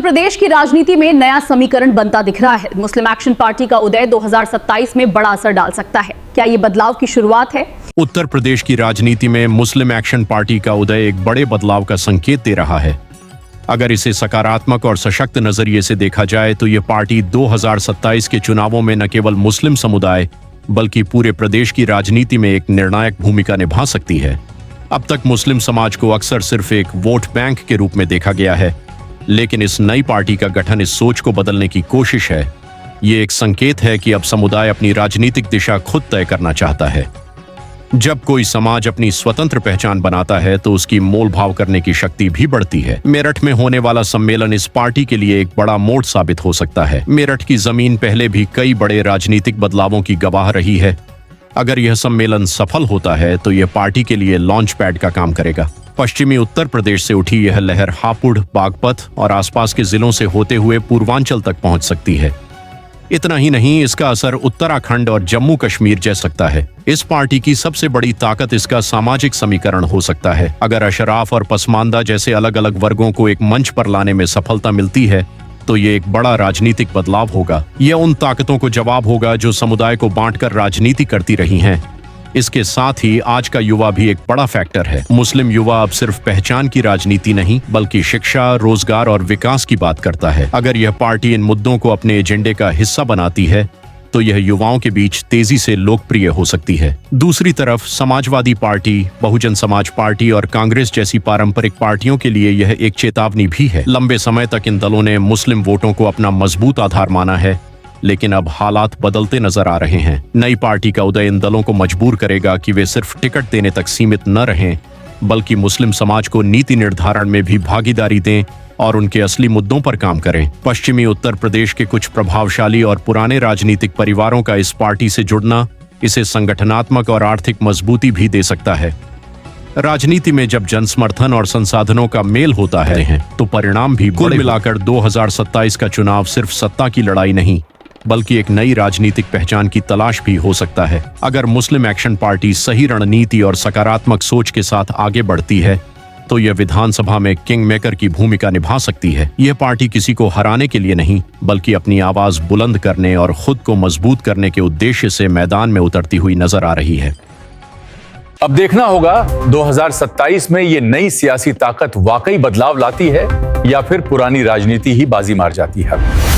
प्रदेश की राजनीति में नया समीकरण बनता दिख रहा है। मुस्लिम एक्शन पार्टी का उदय 2027 में बड़ा असर डाल सकता है। क्या ये बदलाव की शुरुआत है? उत्तर प्रदेश की राजनीति में मुस्लिम एक्शन पार्टी का उदय एक बड़े बदलाव का संकेत दे रहा है। अगर इसे सकारात्मक और सशक्त नजरिए से देखा जाए तो ये पार्टी 2027 के चुनावों में न केवल मुस्लिम समुदाय बल्कि पूरे प्रदेश की राजनीति में एक निर्णायक भूमिका निभा सकती है। अब तक मुस्लिम समाज को अक्सर सिर्फ एक वोट बैंक के रूप में देखा गया है, लेकिन इस नई पार्टी का गठन इस सोच को बदलने की कोशिश है। ये एक संकेत है कि अब समुदाय अपनी राजनीतिक दिशा खुद तय करना चाहता है। जब कोई समाज अपनी स्वतंत्र पहचान बनाता है तो उसकी मोल भाव करने की शक्ति भी बढ़ती है। मेरठ में होने वाला सम्मेलन इस पार्टी के लिए एक बड़ा मोड़ साबित हो सकता है। मेरठ की जमीन पहले भी कई बड़े राजनीतिक बदलावों की गवाह रही है। अगर यह सम्मेलन सफल होता है तो यह पार्टी के लिए लॉन्च पैड का काम करेगा। पश्चिमी उत्तर प्रदेश से उठी यह लहर हापुड़, बागपत और आसपास के जिलों से होते हुए पूर्वांचल तक पहुंच सकती है। इतना ही नहीं, इसका असर उत्तराखंड और जम्मू कश्मीर जा सकता है। इस पार्टी की सबसे बड़ी ताकत इसका सामाजिक समीकरण हो सकता है। अगर अशराफ और पसमानदा जैसे अलग अलग वर्गों को एक मंच पर लाने में सफलता मिलती है तो ये एक बड़ा राजनीतिक बदलाव होगा। यह उन ताकतों को जवाब होगा जो समुदाय को बांटकर राजनीति करती रही हैं। इसके साथ ही आज का युवा भी एक बड़ा फैक्टर है। मुस्लिम युवा अब सिर्फ पहचान की राजनीति नहीं बल्कि शिक्षा, रोजगार और विकास की बात करता है। अगर यह पार्टी इन मुद्दों को अपने एजेंडे का हिस्सा बनाती है तो यह युवाओं के बीच तेजी से लोकप्रिय हो सकती है। दूसरी तरफ समाजवादी पार्टी, बहुजन समाज पार्टी और कांग्रेस जैसी पारंपरिक पार्टियों के लिए यह एक चेतावनी भी है। लंबे समय तक इन दलों ने मुस्लिम वोटों को अपना मजबूत आधार माना है, लेकिन अब हालात बदलते नजर आ रहे हैं। नई पार्टी का उदय इन दलों को मजबूर करेगा कि वे सिर्फ टिकट देने तक सीमित न रहें बल्कि मुस्लिम समाज को नीति निर्धारण में भी भागीदारी दें और उनके असली मुद्दों पर काम करें। पश्चिमी उत्तर प्रदेश के कुछ प्रभावशाली और पुराने राजनीतिक परिवारों का इस पार्टी से जुड़ना इसे संगठनात्मक और आर्थिक मजबूती भी दे सकता है। राजनीति में जब जनसमर्थन और संसाधनों का मेल होता है तो परिणाम भी कुल मिलाकर 2027 का चुनाव सिर्फ सत्ता की लड़ाई नहीं बल्कि एक नई राजनीतिक पहचान की तलाश भी हो सकता है। अगर मुस्लिम एक्शन पार्टी सही रणनीति और सकारात्मक सोच के साथ आगे बढ़ती है तो यह विधानसभा में किंग मेकर की भूमिका निभा सकती है। यह पार्टी किसी को हराने के लिए नहीं बल्कि अपनी आवाज बुलंद करने और खुद को मजबूत करने के उद्देश्य से मैदान में उतरती हुई नजर आ रही है। अब देखना होगा 2027 में ये नई सियासी ताकत वाकई बदलाव लाती है या फिर पुरानी राजनीति ही बाजी मार जाती है।